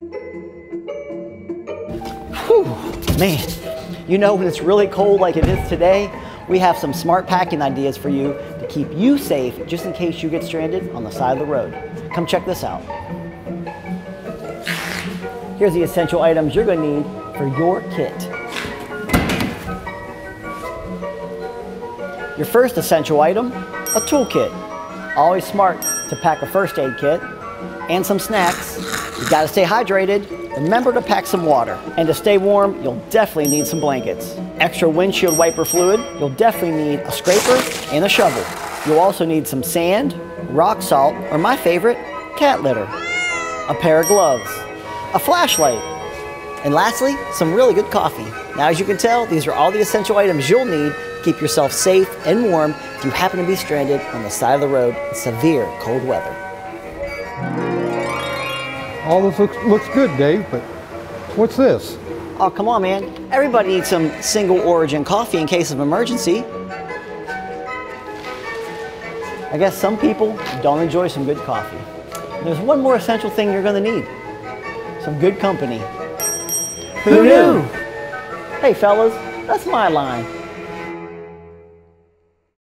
Whew, man, you know when it's really cold like it is today, we have some smart packing ideas for you to keep you safe just in case you get stranded on the side of the road. Come check this out. Here's the essential items you're going to need for your kit. Your first essential item, a toolkit. Always smart to pack a first aid kit and some snacks. You gotta stay hydrated. Remember to pack some water. And to stay warm, you'll definitely need some blankets. Extra windshield wiper fluid. You'll definitely need a scraper and a shovel. You'll also need some sand, rock salt, or my favorite, cat litter. A pair of gloves, a flashlight, and lastly, some really good coffee. Now, as you can tell, these are all the essential items you'll need to keep yourself safe and warm if you happen to be stranded on the side of the road in severe cold weather. All this looks good, Dave, but what's this? Oh, come on, man. Everybody needs some single origin coffee in case of emergency. I guess some people don't enjoy some good coffee. There's one more essential thing you're going to need. Some good company. Who knew? Hey fellas, that's my line.